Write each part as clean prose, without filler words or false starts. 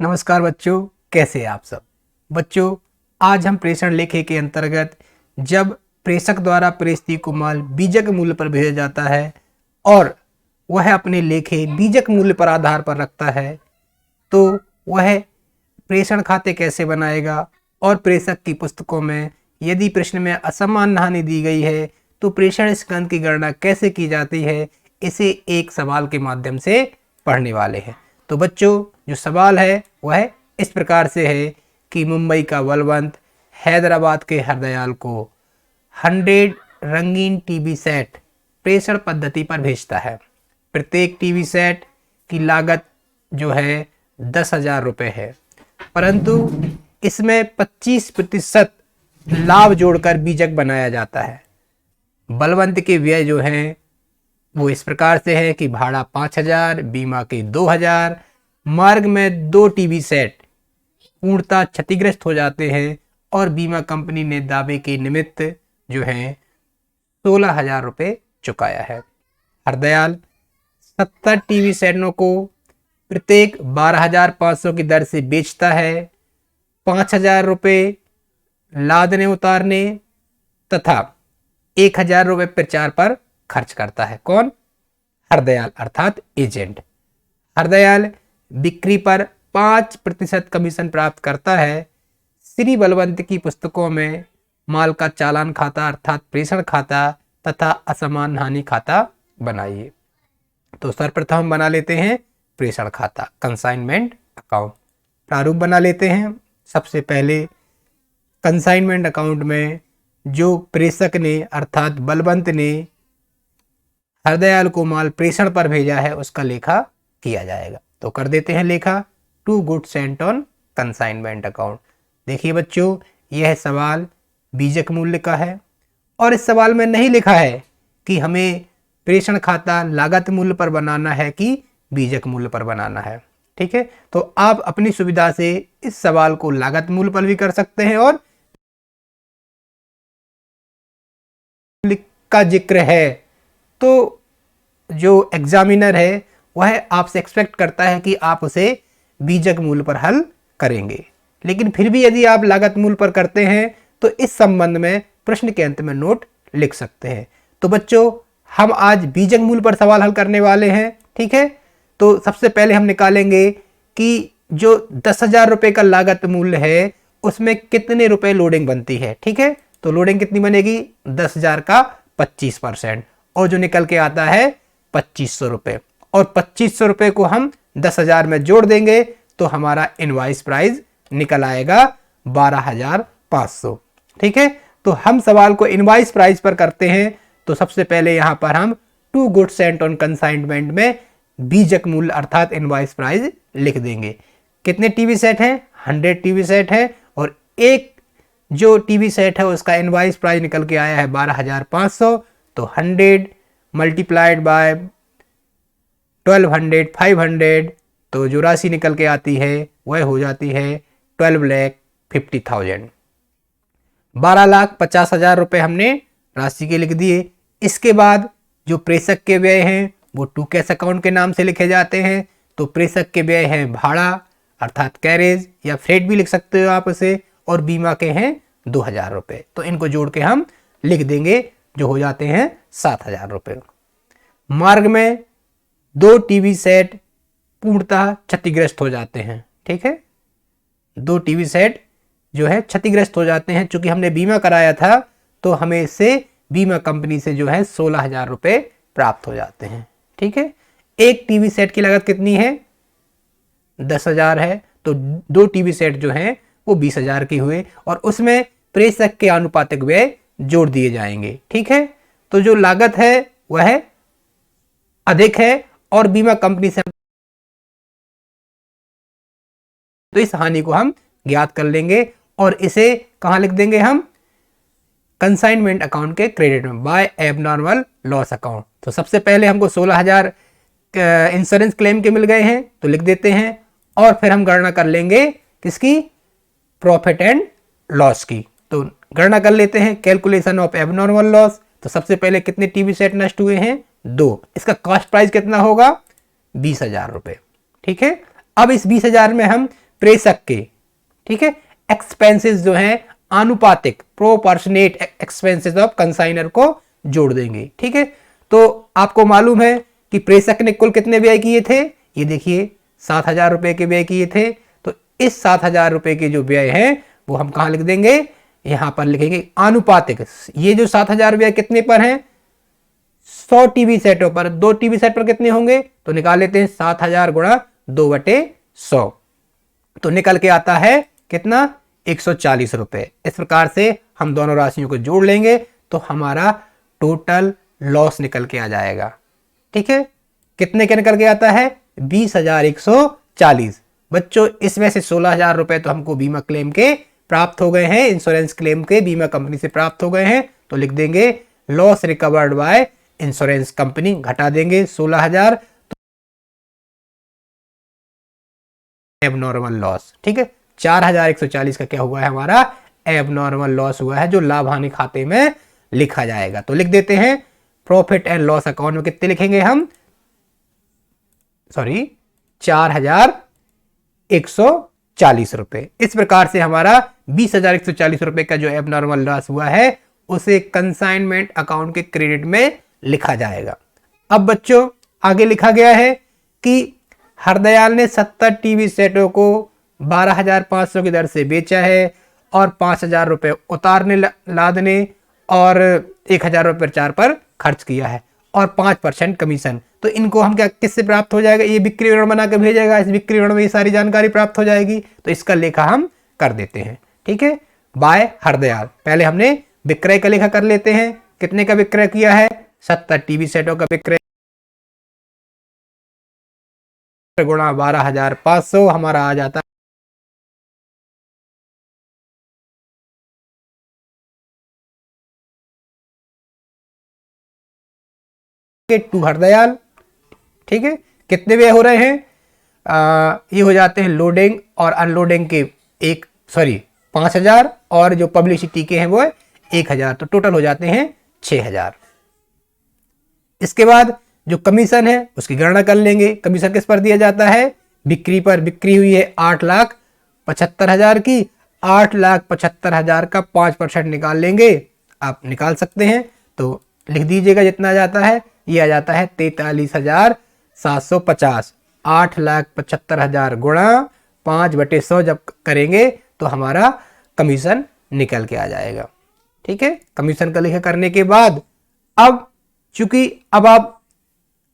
नमस्कार बच्चों, कैसे हैं आप सब। बच्चों, आज हम प्रेषण लेखे के अंतर्गत जब प्रेषक द्वारा प्रेषित को माल बीजक मूल्य पर भेजा जाता है और वह अपने लेखे बीजक मूल्य पर आधार पर रखता है तो वह प्रेषण खाते कैसे बनाएगा और प्रेषक की पुस्तकों में यदि प्रश्न में असमान हानि दी गई है तो प्रेषण स्कंद की गणना कैसे की जाती है, इसे एक सवाल के माध्यम से पढ़ने वाले हैं। तो बच्चों, जो सवाल है वह इस प्रकार से है कि मुंबई का बलवंत हैदराबाद के हरदयाल को 100 रंगीन टीवी सेट प्रेषण पद्धति पर भेजता है। प्रत्येक टीवी सेट की लागत जो है 10,000 रुपये है, परंतु इसमें 25% लाभ जोड़कर बीजक बनाया जाता है। बलवंत के व्यय जो हैं वो इस प्रकार से है कि भाड़ा 5,000, बीमा के 2,000, मार्ग में 2 टीवी सेट पूर्णतः क्षतिग्रस्त हो जाते हैं और बीमा कंपनी ने दावे के निमित्त जो है 16,000 रुपये चुकाया है। हरदयाल 70 टीवी सेटों को प्रत्येक 12,500 की दर से बेचता है। 5,000 रुपये लादने उतारने तथा 1,000 रुपये प्रचार पर खर्च करता है। कौन? हरदयाल अर्थात एजेंट। हरदयाल बिक्री पर 5% कमीशन प्राप्त करता है। श्री बलवंत की पुस्तकों में माल का चालान खाता अर्थात प्रेषण खाता तथा असमान हानि खाता बनाइए। तो सर्वप्रथम बना लेते हैं प्रेषण खाता, कंसाइनमेंट अकाउंट। प्रारूप बना लेते हैं। सबसे पहले कंसाइनमेंट अकाउंट में जो प्रेषक ने अर्थात बलवंत ने हरदयाल को माल प्रेषण पर भेजा है उसका लेखा किया जाएगा। तो कर देते हैं लेखा to goods sent on consignment account. देखिए बच्चों, यह सवाल बीजक मूल्य का है और इस सवाल में नहीं लिखा है कि हमें प्रेषण खाता लागत मूल्य पर बनाना है कि बीजक मूल्य पर बनाना है। ठीक है, तो आप अपनी सुविधा से इस सवाल को लागत मूल्य पर भी कर सकते हैं और का जिक्र है तो जो एग्जामिनर है वह आपसे एक्सपेक्ट करता है कि आप उसे बीजक मूल्य पर हल करेंगे। लेकिन फिर भी यदि आप लागत मूल्य पर करते हैं तो इस संबंध में प्रश्न के अंत में नोट लिख सकते हैं। तो बच्चों, हम आज बीजक मूल्य पर सवाल हल करने वाले हैं। ठीक है, तो सबसे पहले हम निकालेंगे कि जो 10,000 रुपये का लागत मूल्य है उसमें कितने रुपए लोडिंग बनती है। ठीक है, तो लोडिंग कितनी बनेगी? 10,000 का 25% और जो निकल के आता है 2,500 रुपये, और 2,500 रुपये को हम 10,000 में जोड़ देंगे तो हमारा इनवॉइस प्राइस निकल आएगा 12,500। ठीक है, तो हम सवाल को इनवॉइस प्राइस पर करते हैं। तो सबसे पहले यहां पर हम to goods sent on consignment में बीजक मूल्य अर्थात इनवॉइस प्राइस लिख देंगे। कितने टीवी सेट हैं? 100 टीवी सेट है और एक जो टीवी सेट है उसका इनवॉइस प्राइस निकल के आया है 12,500। तो 100 मल्टीप्लाइड बाय 1200 500, तो जो राशि निकल के आती है वह हो जाती है 12,50,000। 12,50,000 रुपये हमने राशि के लिख दिए। इसके बाद जो प्रेषक के व्यय हैं वो टू कैश अकाउंट के नाम से लिखे जाते हैं। तो प्रेषक के व्यय हैं भाड़ा अर्थात कैरेज या फ्रेट भी लिख सकते हो आप उसे, और बीमा के हैं 2,000 रुपये। तो इनको जोड़ के हम लिख देंगे जो हो जाते हैं 7,000 रुपये। मार्ग में 2 टीवी सेट पूर्णतः क्षतिग्रस्त हो जाते हैं। ठीक है, 2 टीवी सेट जो है क्षतिग्रस्त हो जाते हैं। चूंकि हमने बीमा कराया था तो हमें इससे बीमा कंपनी से जो है 16,000 रुपये प्राप्त हो जाते हैं। ठीक है, एक टीवी सेट की लागत कितनी है? 10,000 है, तो 2 टीवी सेट जो हैं वो 20,000 की हुए और उसमें प्रेषक के आनुपातिक व्यय जोड़ दिए जाएंगे। ठीक है, तो जो लागत है वह अधिक है और बीमा कंपनी से तो इस हानि को हम ज्ञात कर लेंगे और इसे कहां लिख देंगे? हम कंसाइनमेंट अकाउंट के क्रेडिट में बाय एबनॉर्मल लॉस अकाउंट। तो सबसे पहले हमको 16,000 इंश्योरेंस क्लेम के मिल गए हैं तो लिख देते हैं और फिर हम गणना कर लेंगे किसकी? प्रॉफिट एंड लॉस की। तो गणना कर लेते हैं कैलकुलेशन ऑफ एबनॉर्मल लॉस। तो सबसे पहले कितने टीवी सेट नष्ट हुए हैं? 2। इसका कॉस्ट प्राइस कितना होगा? 20,000 रुपये। ठीक है, अब इस 20,000 में हम प्रेषक के, ठीक है, एक्सपेंसेस जो हैं आनुपातिक प्रोपोर्शनेट एक्सपेंसेस ऑफ कंसाइनर को जोड़ देंगे, ठीक है। तो आपको मालूम है कि प्रेषक ने कुल कितने व्यय किए थे, ये देखिए 7,000 रुपए के व्यय किए थे। तो इस 7,000 रुपए के जो व्यय हैं वो हम कहां लिख देंगे, यहां पर लिखेंगे आनुपातिक। ये जो 7,000 व्यय कितने पर हैं, 100 टीवी सेटों पर। 2 टीवी सेट पर कितने होंगे, तो निकाल लेते हैं 7,000 गुणा 2/100, तो निकल के आता है कितना, 140 रुपए। इस प्रकार से हम दोनों राशियों को जोड़ लेंगे तो हमारा टोटल लॉस निकल के आ जाएगा, ठीक है। कितने के निकल के आता है, 20,140। बच्चों इसमें से 16,000 रुपए तो हमको बीमा क्लेम के प्राप्त हो गए हैं, इंश्योरेंस क्लेम के बीमा कंपनी से प्राप्त हो गए हैं। तो लिख देंगे loss recovered by insurance company, घटा देंगे 16,000, एबनॉर्मल लॉस, ठीक है। 4,140 का क्या हुआ है, हमारा एबनॉर्मल लॉस हुआ है, जो लाभ हानि खाते में लिखा जाएगा। तो लिख देते हैं प्रॉफिट एंड लॉस अकाउंट में कितने लिखेंगे हम, 4,140 रुपए। इस प्रकार से हमारा 20,140 रुपए का जो एबनॉर्मल लॉस हुआ है उसे कंसाइनमेंट अकाउंट के क्रेडिट में लिखा जाएगा। अब बच्चों आगे लिखा गया है कि हरदयाल ने 70 टीवी सेटों को 12,500 की दर से बेचा है और 5,000 रुपए उतारने लादने और 1,000 रुपए प्रचार पर खर्च किया है और 5% कमीशन। तो इनको हम क्या किससे प्राप्त हो जाएगा, ये बिक्री विवरण बना के भेजेगा, इस बिक्री विवरण में ये सारी जानकारी प्राप्त हो जाएगी। तो इसका लेखा हम कर देते हैं, ठीक है, बाय हरदयाल। पहले हमने विक्रय का लेखा कर लेते हैं, कितने का विक्रय किया है, 70 टीवी सेटों का विक्रय गुणा 12,500 हमारा आ जाता है टू हरदयाल, ठीक है। कितने व्यय हो रहे हैं, ये हो जाते हैं लोडिंग और अनलोडिंग के 5,000 और जो पब्लिसिटी के हैं वो 1,000, तो टोटल हो जाते हैं 6,000। इसके बाद जो कमीशन है उसकी गणना कर लेंगे। कमीशन किस पर दिया जाता है, बिक्री पर। बिक्री हुई है 8,75,000 की, 8,75,000 का 5% निकाल लेंगे, आप निकाल सकते हैं। तो लिख दीजिएगा जितना आ जाता है, ये आ जाता है 43,750। 8,75,000 गुणा 5/100 जब करेंगे तो हमारा कमीशन निकल के आ जाएगा, ठीक है। कमीशन का लेखा करने के बाद अब चूंकि अब आप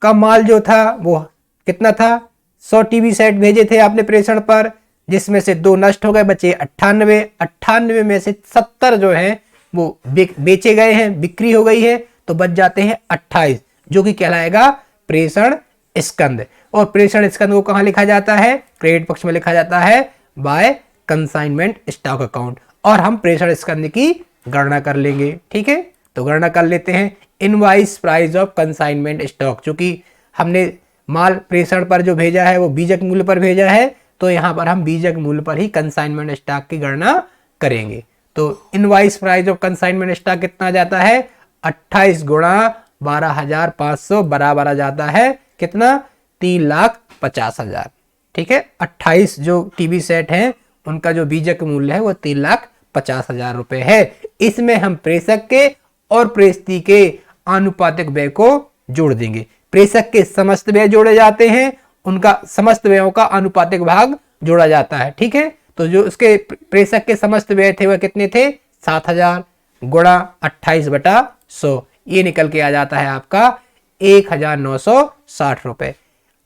का माल जो था वो कितना था, 100 टीवी सेट भेजे थे आपने प्रेषण पर, जिसमें से 2 नष्ट हो गए, बचे 98 में से 70 जो हैं वो बेचे गए हैं, बिक्री हो गई है, तो बच जाते हैं 28, जो कि कहलाएगा प्रेषण स्कंद। और प्रेषण स्कंद को कहां लिखा जाता है, क्रेडिट पक्ष में लिखा जाता है बाय कंसाइनमेंट स्टॉक अकाउंट। और हम प्रेषण स्कंद की गणना कर लेंगे, ठीक है। तो गणना कर लेते हैं, invoice price of consignment stock, चूंकि हमने माल प्रेषण पर जो भेजा है वो बीजक मूल्य पर भेजा है, तो यहां पर हम बीजक मूल्य पर ही कंसाइनमेंट स्टॉक की गणना करेंगे। तो invoice price of consignment stock कितना जाता है, 28 गुणा 12,500 बराबर आ जाता है कितना, 3,50,000, ठीक है। 28 जो टीवी सेट हैं उनका जो बीजक मूल्य है वो 3,50,000 रुपए है। इसमें हम प्रेषक के और प्रेषती के आनुपातिक व्यय को जोड़ देंगे। प्रेषक के समस्त व्यय जोड़े जाते हैं, उनका समस्त व्ययों का आनुपातिक भाग जोड़ा जाता है, ठीक है। तो जो उसके प्रेषक के समस्त व्यय थे वह कितने थे, 7,000 गुणा 28/100, ये निकल के आ जाता है आपका 1,960 रुपए।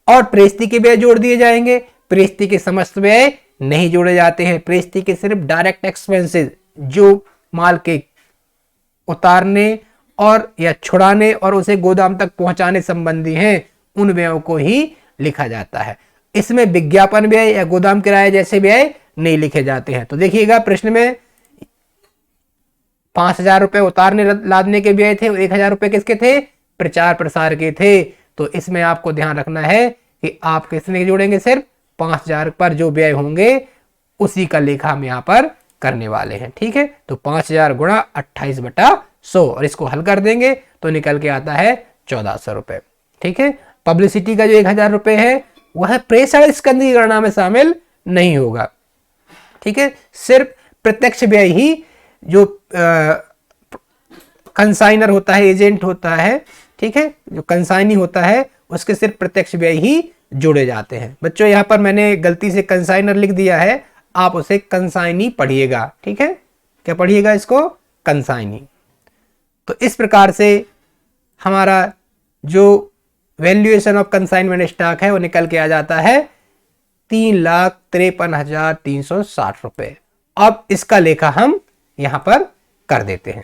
और प्रेषती के व्यय जोड़ दिए जाएंगे। प्रेषती के समस्त व्यय नहीं जोड़े जाते हैं, प्रेषती के सिर्फ डायरेक्ट एक्सपेंसेस जो माल के उतारने और या छुड़ाने और उसे गोदाम तक पहुंचाने संबंधी हैं, उन व्ययों को ही लिखा जाता है। इसमें विज्ञापन व्यय या गोदाम किराए जैसे व्यय नहीं लिखे जाते हैं। तो देखिएगा प्रश्न में 5,000 रुपए उतारने लादने के व्यय थे, 1,000 रुपए किसके थे, प्रचार प्रसार के थे। तो इसमें आपको ध्यान रखना है कि आप किसमें जोड़ेंगे, सिर्फ 5,000 पर जो व्यय होंगे उसी का लेखा हम यहाँ पर करने वाले हैं, ठीक है। तो 5,000 गुणा 28/100 और इसको हल कर देंगे तो निकल के आता है 1,400 रुपए, ठीक है। पब्लिसिटी का जो 1,000 रुपए है वह प्रेषण स्कंद की गणना में शामिल नहीं होगा। ठीक है, सिर्फ प्रत्यक्ष व्यय ही जो कंसाइनर होता है, एजेंट होता है, ठीक है, जो कंसाइनी होता है, उसके सिर्फ प्रत्यक्ष व्यय ही जोड़े जाते हैं। बच्चों यहाँ पर मैंने गलती से कंसाइनर लिख दिया है, आप उसे कंसाइनी पढ़िएगा। ठीक है, क्या पढ़िएगा इसको? कंसाइनी। तो इस प्रकार से हमारा जो वैल्यूएशन ऑफ कंसाइनमेंट स्टॉक है वो निकल के आ जाता है 3,53,360 रुपए। अब इसका लेखा हम यहां पर कर देते हैं।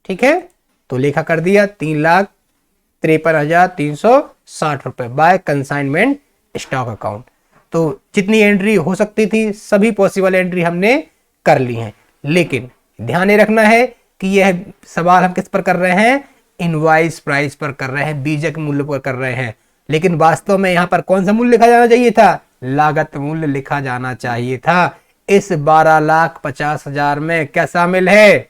ठीक है, तो लेखा कर दिया 3,53,360 रुपए बाय कंसाइनमेंट स्टॉक अकाउंट। तो जितनी एंट्री हो सकती थी सभी पॉसिबल एंट्री हमने कर ली है, लेकिन ध्यान ये रखना है कि यह सवाल हम किस पर कर रहे हैं? इनवॉइस प्राइस पर कर रहे हैं, बीजक मूल्य पर कर रहे हैं। लेकिन वास्तव में यहां पर कौन सा मूल्य लिखा जाना चाहिए था? लागत मूल्य लिखा जाना चाहिए था। इस 12,50,000 में क्या शामिल है?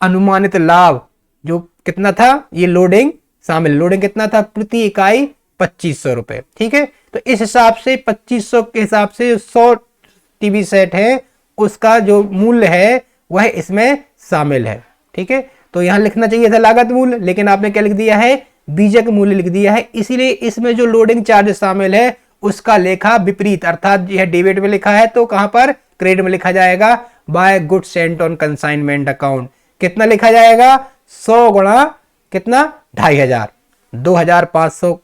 अनुमानित लाभ जो कितना था, ये लोडिंग शामिल। लोडिंग कितना था? प्रति इकाई 2500 रुपए। ठीक है, तो इस हिसाब से 2500 के हिसाब से 100 टीवी सेट है, उसका जो मूल्य है वह इसमें शामिल है। ठीक है, तो यहां लिखना चाहिए था लागत मूल्य, लेकिन आपने क्या लिख दिया है? बीजक मूल्य लिख दिया है। इसीलिए इसमें जो लोडिंग चार्ज शामिल है उसका लेखा विपरीत, अर्थात यह डेबिट में लिखा है तो कहां पर? क्रेडिट में लिखा जाएगा। By good sent on consignment account कितना लिखा जाएगा? 100 गुणा कितना? 2,500। 2,500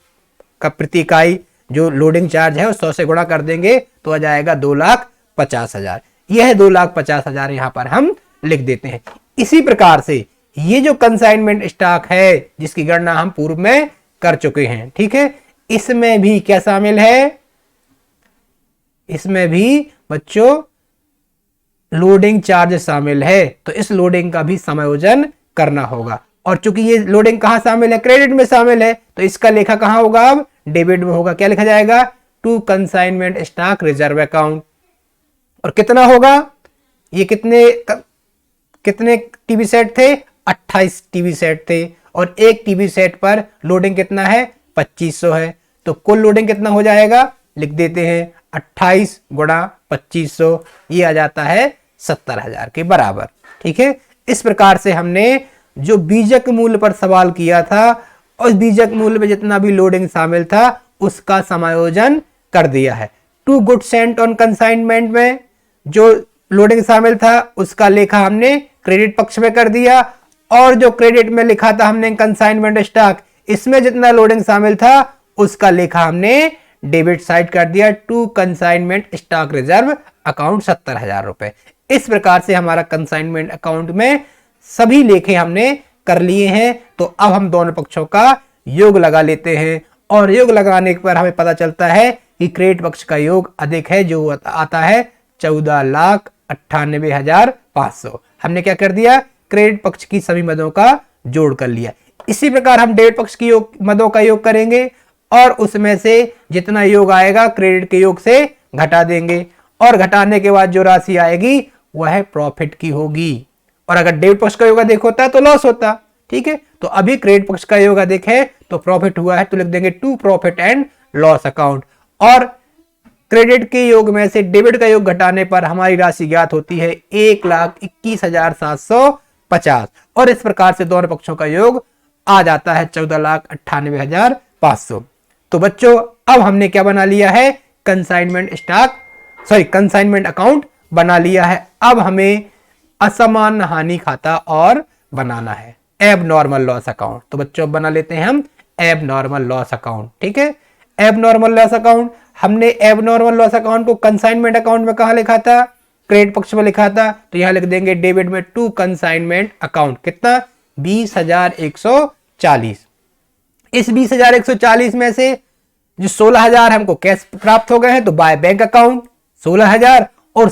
का प्रति इकाई जो लोडिंग चार्ज है 100 से गुणा कर देंगे तो आ जाएगा 2,50,000। यह 2,50,000 यहां पर हम लिख देते हैं। इसी प्रकार से ये जो कंसाइनमेंट स्टॉक है जिसकी गणना हम पूर्व में कर चुके हैं, ठीक है, इसमें भी क्या शामिल है? इसमें भी बच्चों लोडिंग चार्ज शामिल है, तो इस लोडिंग का भी समायोजन करना होगा। और चूंकि ये लोडिंग कहां शामिल है? क्रेडिट में शामिल है, तो इसका लेखा कहां होगा? अब डेबिट में होगा। क्या लिखा जाएगा? To consignment stock reserve account. और कितना होगा? ये कितने टीवी सेट थे? 28 टीवी सेट थे, और एक टीवी सेट पर लोडिंग कितना है? 2500 है। तो कुल लोडिंग कितना हो जाएगा? लिख देते हैं 28 गुणा 2500, ये आ जाता है 70,000 के बराबर। ठीक है, इस प्रकार से हमने जो बीजक मूल्य पर सवाल किया था और बीजक मूल्य में जितना भी लोडिंग शामिल था उसका समायोजन कर दिया है। To good sent on consignment में जो लोडिंग शामिल था उसका लेखा हमने क्रेडिट पक्ष में कर दिया, और जो क्रेडिट में लिखा था हमने कंसाइनमेंट स्टॉक, इसमें जितना लोडिंग शामिल था उसका लेखा हमने डेबिट साइड कर दिया to consignment stock reserve account 70,000 रुपए। इस प्रकार से हमारा कंसाइनमेंट अकाउंट में सभी लेखे हमने कर लिए हैं। तो अब हम दोनों पक्षों का योग लगा लेते हैं, और योग लगाने पर हमें पता चलता है कि क्रेडिट पक्ष का योग अधिक है, जो आता है 14,98,500। हमने क्या कर दिया? क्रेडिट पक्ष की सभी मदों का जोड़ कर लिया। इसी प्रकार हम डेबिट पक्ष की मदों का योग करेंगे, और उसमें से जितना योग आएगा क्रेडिट के योग से घटा देंगे, और घटाने के बाद जो राशि आएगी वह प्रॉफिट की होगी। और अगर डेबिट पक्ष का योग अधिक होता तो लॉस होता। ठीक है, तो अभी क्रेडिट पक्ष का योग अधिक है तो प्रॉफिट हुआ है, तो लिख देंगे to profit and loss account. और क्रेडिट के योग में से डेबिट का योग घटाने पर हमारी राशि ज्ञात होती है 1,21,750, और इस प्रकार से दोनों पक्षों का योग आ जाता है 14,98,500। तो बच्चों अब हमने क्या बना लिया है? कंसाइनमेंट अकाउंट बना लिया है। अब हमें असामान्य हानि खाता और बनाना है, एब नॉर्मल लॉस अकाउंट। तो बच्चों बना लेते हैं हम एब नॉर्मल लॉस अकाउंट। ठीक है, एब नॉर्मल लॉस अकाउंट, हमने एब नॉर्मल लॉस अकाउंट को कंसाइनमेंट अकाउंट में कहां लिखा था? क्रेडिट पक्ष में लिखा था, तो यहां लिख देंगे डेबिट में टू कंसाइनमेंट अकाउंट। कितना? 20,140। इस 20,140 में से जो 16,000 हमको कैश प्राप्त हो गए हैं, तो बाय बैंक अकाउंट 16,000, और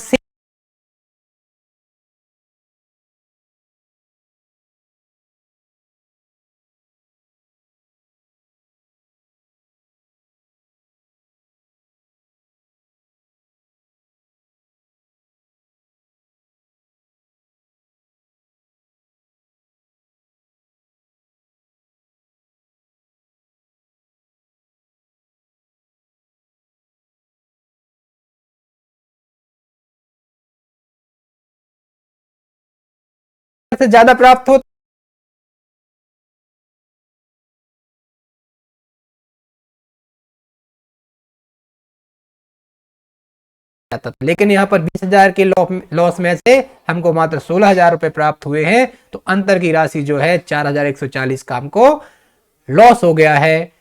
से ज्यादा प्राप्त हो जाता था, लेकिन यहाँ पर 20,000 के लॉस में से हमको मात्र 16,000 रुपए प्राप्त हुए हैं। तो अंतर की राशि जो है 4,140 का हमको लॉस हो गया है।